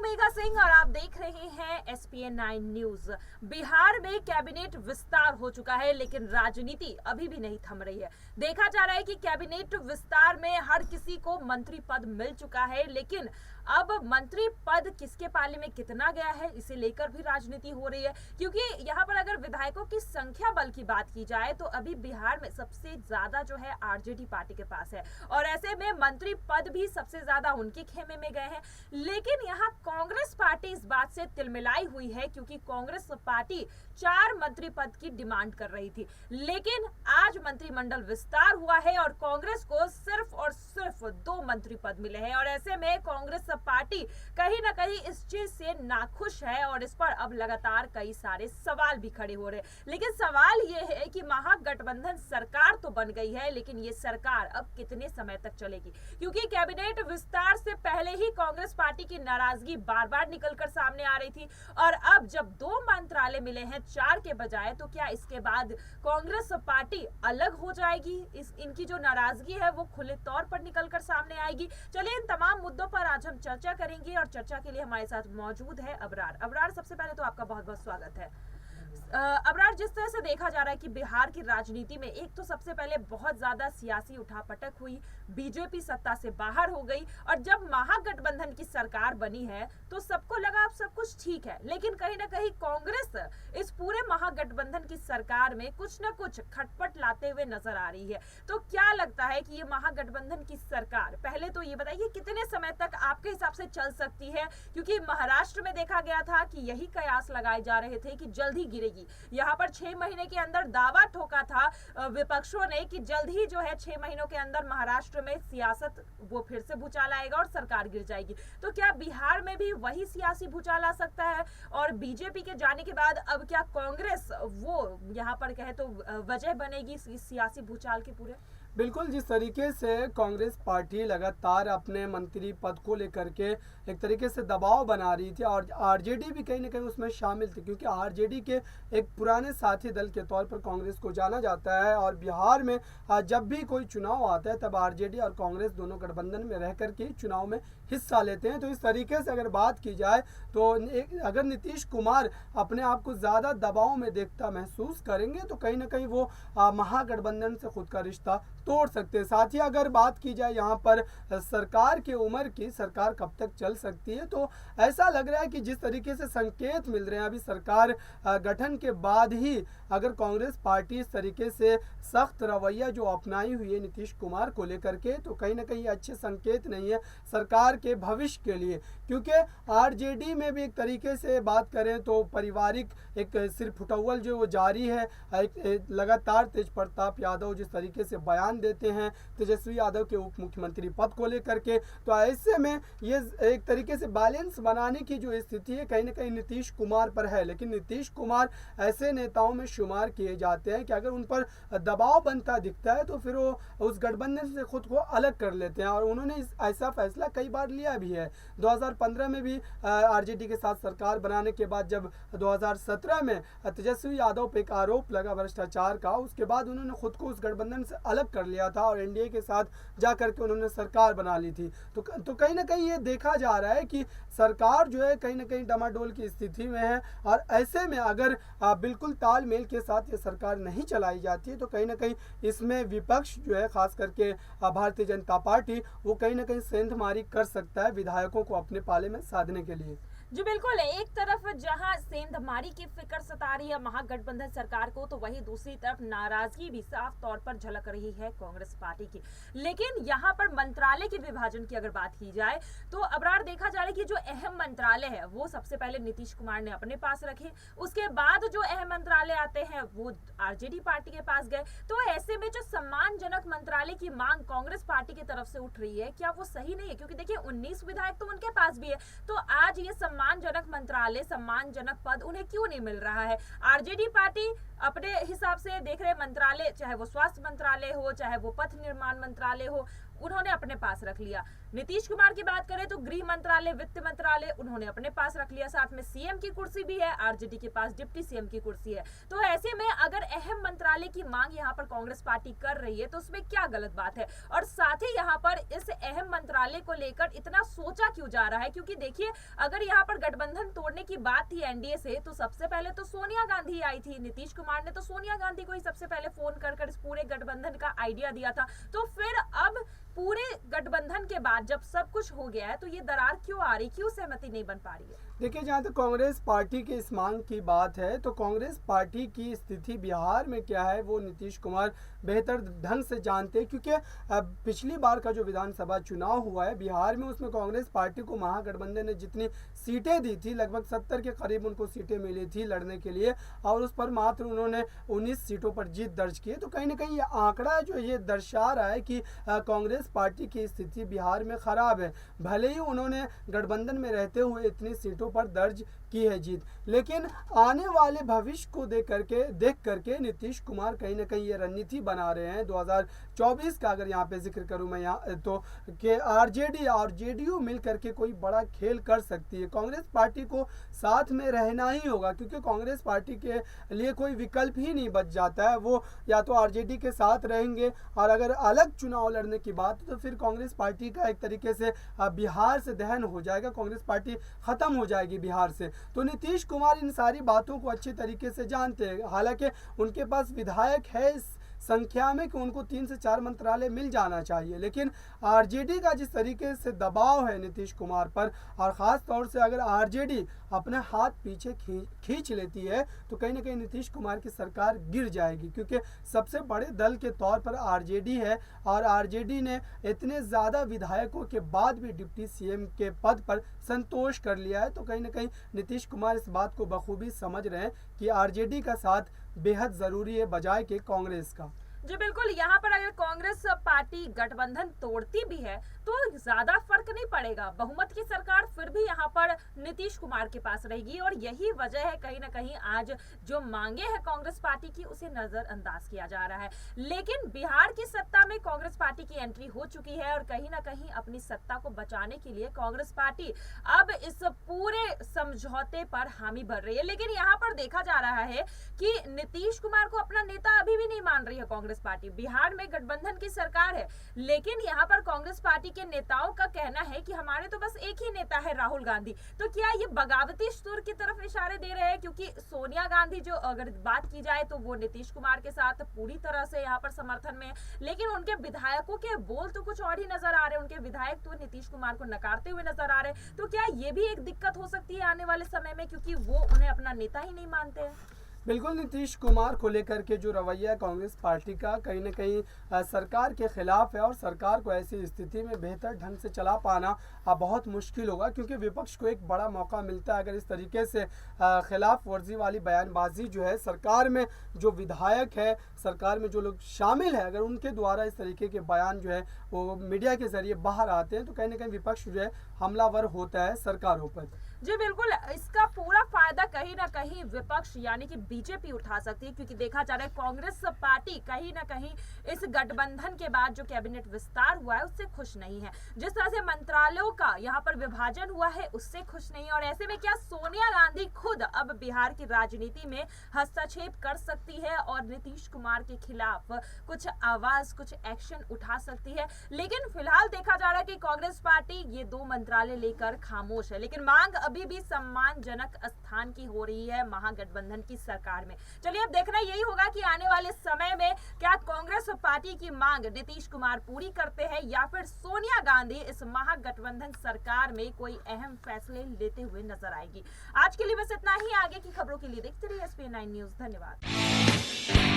मेघा सिंह और आप देख रहे हैं SPN 9 न्यूज। बिहार में कैबिनेट विस्तार हो चुका है, लेकिन राजनीति अभी भी नहीं थम रही है। देखा जा रहा है कि कैबिनेट विस्तार में हर किसी को मंत्री पद मिल चुका है, लेकिन अब मंत्री पद किसके पाले में कितना गया है, इसे लेकर भी राजनीति हो रही है। क्योंकि यहाँ पर अगर विधायकों की संख्या बल की बात की जाए तो अभी बिहार में सबसे ज्यादा जो है RJD पार्टी के पास है, और ऐसे में मंत्री पद भी सबसे ज्यादा उनके खेमे में गए हैं। लेकिन यहाँ कांग्रेस पार्टी इस बात से तिलमिलाई हुई है, क्योंकि कांग्रेस पार्टी 4 मंत्री पद की डिमांड कर रही थी, लेकिन आज मंत्रिमंडल विस्तार हुआ है और कांग्रेस को सिर्फ और सिर्फ 2 मंत्री पद मिले हैं। और ऐसे में कांग्रेस पार्टी कहीं ना कहीं इस चीज से नाखुश है और इस पर अब लगातार कई सारे सवाल भी खड़े हो रहे हैं। लेकिन सवाल ये है कि महागठबंधन सरकार तो बन गई है, लेकिन ये सरकार अब कितने समय तक चलेगी? क्योंकि कैबिनेट विस्तार से पहले ही कांग्रेस पार्टी की नाराजगी बार बार निकलकर सामने आ रही थी, और अब जब 2 मंत्रालय मिले हैं 4 के बजाय, तो क्या इसके बाद कांग्रेस पार्टी अलग हो जाएगी? इनकी जो नाराजगी है वो खुले तौर पर निकलकर सामने आएगी। चलिए इन तमाम मुद्दों पर आज हम चर्चा करेंगे, और चर्चा के लिए हमारे साथ मौजूद है अबरार। सबसे पहले तो आपका बहुत बहुत स्वागत है। अबरार, जिस तरह से देखा जा रहा है कि बिहार की राजनीति में एक तो सबसे पहले बहुत ज्यादा सियासी उठापटक हुई, बीजेपी सत्ता से बाहर हो गई, और जब महागठबंधन की सरकार बनी है तो सबको लगा अब सब कुछ ठीक है, लेकिन कहीं ना कहीं कांग्रेस इस पूरे महागठबंधन की सरकार में कुछ न कुछ खटपट लाते हुए नजर आ रही है। तो क्या लगता है कि ये महागठबंधन की सरकार, पहले तो ये बताइए कितने समय तक आपके हिसाब से चल सकती है? क्योंकि महाराष्ट्र में देखा गया था कि यही कयास लगाए जा रहे थे कि जल्द ही गिरेगी। यहाँ पर 6 महीने के अंदर दावा ठोका था विपक्षों ने कि जल्द ही जो है 6 महीनों के अंदर महाराष्ट्र में सियासत वो फिर से भूचाल आएगा और सरकार गिर जाएगी। तो क्या बिहार में भी वही सियासी भूचाल आ सकता है? और बीजेपी के जाने के बाद अब क्या कांग्रेस वो यहाँ पर कहे तो वजह बनेगी इस सियासी भूचाल के पूरे? बिल्कुल, जिस तरीके से कांग्रेस पार्टी लगातार अपने मंत्री पद को लेकर के एक तरीके से दबाव बना रही थी, और आरजेडी भी कहीं ना कहीं उसमें शामिल थी, क्योंकि आरजेडी के एक पुराने साथी दल के तौर पर कांग्रेस को जाना जाता है। और बिहार में जब भी कोई चुनाव आता है तब आरजेडी और कांग्रेस दोनों गठबंधन में रह करके चुनाव में हिस्सा लेते हैं। तो इस तरीके से अगर बात की जाए तो अगर नीतीश कुमार अपने आप को ज़्यादा दबाव में देखता महसूस करेंगे तो कहीं ना कहीं वो महागठबंधन से खुद का रिश्ता तोड़ सकते हैं। साथ ही अगर बात की जाए यहाँ पर सरकार की उम्र की, सरकार कब तक चल सकती है, तो ऐसा लग रहा है कि जिस तरीके से संकेत मिल रहे हैं अभी सरकार गठन के बाद ही अगर कांग्रेस पार्टी इस तरीके से सख्त रवैया जो अपनाई हुई है नीतीश कुमार को लेकर के, तो कहीं ना कहीं अच्छे संकेत नहीं है सरकार के भविष्य के लिए। क्योंकि आरजेडी में भी एक तरीके से बात करें तो पारिवारिक एक सिर फुटौल जो वो जारी है। लगातार तेज प्रताप यादव जिस तरीके से बयान देते हैं तेजस्वी यादव के उप मुख्यमंत्री पद को लेकर के, तो ऐसे में ये एक तरीके से बैलेंस बनाने की जो स्थिति है कहीं ना कहीं नीतीश कुमार पर है। लेकिन नीतीश कुमार ऐसे नेताओं में शुमार किए जाते हैं कि अगर उन पर दबाव बनता दिखता है तो फिर वो उस गठबंधन से खुद को अलग कर लेते हैं, और उन्होंने ऐसा फैसला कई बार लिया भी है। 2015 में भी आरजेडी के साथ सरकार बनाने के बाद जब 2017 में तेजस्वी यादव पे एक आरोप लगा भ्रष्टाचार का, उसके बाद उन्होंने खुद को उस गठबंधन से अलग कर लिया था और एनडीए के साथ जा करके उन्होंने सरकार बना ली थी। तो कहीं ना कहीं ये देखा जा रहा है कि सरकार जो है कहीं ना कहीं डमाडोल की स्थिति में है, और ऐसे में अगर बिल्कुल तालमेल के साथ ये सरकार नहीं चलाई जाती है तो कहीं ना कहीं इसमें विपक्ष जो है खास करके भारतीय जनता पार्टी वो कहीं ना कहीं सेंधमारी कर सकता है विधायकों को अपने पाले में साधने के लिए। जी बिल्कुल, एक तरफ जहां सेंधमारी की फिक्र सता रही है महागठबंधन सरकार को, तो वहीं दूसरी तरफ नाराजगी भी साफ तौर पर झलक रही है कांग्रेस पार्टी की। लेकिन यहां पर मंत्रालय के विभाजन की अगर बात की जाए तो अबरार देखा जा रहा है कि जो अहम मंत्रालय है वो सबसे पहले नीतीश कुमार ने अपने पास रखे, उसके बाद जो अहम मंत्रालय आते हैं वो आरजेडी पार्टी के पास गए। तो ऐसे में जो सम्मानजनक मंत्रालय की मांग कांग्रेस पार्टी की तरफ से उठ रही है, क्या वो सही नहीं है? क्योंकि देखिए 19 विधायक तो उनके पास भी है, तो आज ये सम्मानजनक मंत्रालय, सम्मानजनक पद उन्हें क्यों नहीं मिल रहा है? आरजेडी पार्टी अपने हिसाब से देख रहे मंत्रालय, चाहे वो स्वास्थ्य मंत्रालय हो, चाहे वो पथ निर्माण मंत्रालय हो, उन्होंने अपने पास रख लिया। नीतीश कुमार की बात करें तो गृह मंत्रालय, वित्त मंत्रालय उन्होंने अपने पास रख लिया, साथ में सीएम की कुर्सी भी है, आरजेडी के पास डिप्टी सीएम की कुर्सी है। तो ऐसे में अगर अहम मंत्रालय की मांग यहाँ पर कांग्रेस पार्टी कर रही है तो उसमें क्या गलत बात है, और साथ ही यहाँ पर इस अहम मंत्रालय को लेकर इतना सोचा क्यों जा रहा है? क्योंकि देखिए, अगर यहाँ पर गठबंधन तोड़ने की बात थी एनडीए से, तो सबसे पहले तो सोनिया गांधी आई थी। नीतीश कुमार ने तो सोनिया गांधी को ही सबसे पहले फोन कर इस पूरे गठबंधन का आइडिया दिया था। तो फिर अब पूरे गठबंधन के बाद जब सब कुछ हो गया है तो ये दरार क्यों आ रही, क्यों सहमति नहीं बन पा रही है? देखिए, जहाँ तक कांग्रेस पार्टी की इस मांग की बात है तो कांग्रेस पार्टी की स्थिति बिहार में क्या है वो नीतीश कुमार बेहतर ढंग से जानते हैं, क्योंकि पिछली बार का जो विधानसभा चुनाव हुआ है बिहार में, उसमें कांग्रेस पार्टी को महागठबंधन ने जितनी सीटें दी थी, लगभग 70 के करीब उनको सीटें मिली थी लड़ने के लिए, और उस पर मात्र उन्होंने 19 सीटों पर जीत दर्ज की है। तो कहीं ना कहीं ये आंकड़ा जो ये दर्शा रहा है कि कांग्रेस पार्टी की स्थिति बिहार में खराब है। भले ही उन्होंने गठबंधन में रहते हुए इतनी सीटों पर दर्ज की है जीत, लेकिन आने वाले भविष्य को देख करके नीतीश कुमार कहीं ना कहीं ये रणनीति बना रहे हैं 2024 का। अगर यहाँ पे जिक्र करूँ मैं यहाँ तो कि आरजेडी और जेडीयू मिल करके कोई बड़ा खेल कर सकती है। कांग्रेस पार्टी को साथ में रहना ही होगा, क्योंकि कांग्रेस पार्टी के लिए कोई विकल्प ही नहीं बच जाता है। वो या तो आरजेडी के साथ रहेंगे, और अगर अलग चुनाव लड़ने की बात तो फिर कांग्रेस पार्टी का एक तरीके से बिहार से दहन हो जाएगा, कांग्रेस पार्टी खत्म हो जाएगी बिहार से। तो नीतीश कुमार इन सारी बातों को अच्छे तरीके से जानते हैं। हालांकि उनके पास विधायक है इस संख्या में कि उनको 3 से 4 मंत्रालय मिल जाना चाहिए, लेकिन आरजेडी का जिस तरीके से दबाव है नीतीश कुमार पर, और ख़ास तौर से अगर आरजेडी अपने हाथ पीछे खींच लेती है तो कहीं ना कहीं नीतीश कुमार की सरकार गिर जाएगी, क्योंकि सबसे बड़े दल के तौर पर आरजेडी है, और आरजेडी ने इतने ज़्यादा विधायकों के बाद भी डिप्टी सीएम के पद पर संतोष कर लिया है। तो कहीं ना कहीं नीतीश कुमार इस बात को बखूबी समझ रहे हैं कि आरजेडी का साथ बेहद ज़रूरी है बजाय के कांग्रेस का। जी बिल्कुल, यहाँ पर अगर कांग्रेस पार्टी गठबंधन तोड़ती भी है तो ज्यादा फर्क नहीं पड़ेगा, बहुमत की सरकार फिर भी यहाँ पर नीतीश कुमार के पास रहेगी, और यही वजह है कहीं ना कहीं आज जो मांगे हैं कांग्रेस पार्टी की उसे नजरअंदाज किया जा रहा है। लेकिन बिहार की सत्ता में कांग्रेस पार्टी की एंट्री हो चुकी है, और कहीं ना कहीं अपनी सत्ता को बचाने के लिए कांग्रेस पार्टी अब इस पूरे समझौते पर हामी भर रही है। लेकिन यहाँ पर देखा जा रहा है कि नीतीश कुमार को अपना नेता अभी भी नहीं मान रही है कांग्रेस पार्टी। बिहार में गठबंधन की सरकार है, लेकिन यहाँ पर कांग्रेस पार्टी के नेताओं का कहना है कि हमारे तो बस एक ही नेता है, राहुल गांधी। तो क्या ये बगावती सुर की तरफ इशारे दे रहे हैं? क्योंकि सोनिया गांधी जो अगर बात की जाए तो वो नीतीश कुमार के साथ पूरी तरह से यहाँ पर समर्थन में है, लेकिन उनके विधायकों के बोल तो कुछ और ही नजर आ रहे हैं। उनके विधायक तो नीतीश कुमार को नकारते हुए नजर आ रहे हैं। तो क्या ये भी एक दिक्कत हो सकती है आने वाले समय में, क्योंकि वो उन्हें अपना नेता ही नहीं मानते हैं? बिल्कुल, नीतीश कुमार को लेकर के जो रवैया कांग्रेस पार्टी का कहीं ना कहीं सरकार के खिलाफ है, और सरकार को ऐसी स्थिति में बेहतर ढंग से चला पाना बहुत मुश्किल होगा, क्योंकि विपक्ष को एक बड़ा मौका मिलता है। अगर इस तरीके से खिलाफ वर्जी वाली बयानबाजी जो है, सरकार में जो विधायक है, सरकार में जो लोग शामिल है, अगर उनके द्वारा इस तरीके के बयान जो है वो मीडिया के जरिए बाहर आते हैं तो कहीं ना कहीं विपक्ष जो है हमलावर होता है सरकारों पर। जी बिल्कुल, इसका पूरा फायदा कहीं ना कहीं विपक्ष यानी कि बीजेपी उठा सकती है, क्योंकि देखा जा रहा है कांग्रेस पार्टी कहीं ना कहीं इस गठबंधन के बाद जो कैबिनेट विस्तार हुआ है उससे खुश नहीं है। जिस तरह से मंत्रालयों का यहाँ पर विभाजन हुआ है उससे खुश नहीं है, और ऐसे में क्या सोनिया गांधी खुद अब बिहार की राजनीति में हस्तक्षेप कर सकती है और नीतीश कुमार के खिलाफ कुछ आवाज, कुछ एक्शन उठा सकती है। लेकिन फिलहाल देखा जा रहा है कि कांग्रेस पार्टी ये 2 मंत्रालय लेकर खामोश है, लेकिन मांग अभी भी सम्मानजनक स्थान की हो रही है महागठबंधन की सरकार में। चलिए अब देखना यही होगा कि आने वाले समय में क्या कांग्रेस पार्टी की मांग नीतीश कुमार पूरी करते हैं, या फिर सोनिया गांधी इस महागठबंधन सरकार में कोई अहम फैसले लेते हुए नजर आएगी। आज के लिए बस इतना ही। आगे की खबरों के लिए देखते रहिए SPN9 न्यूज। धन्यवाद।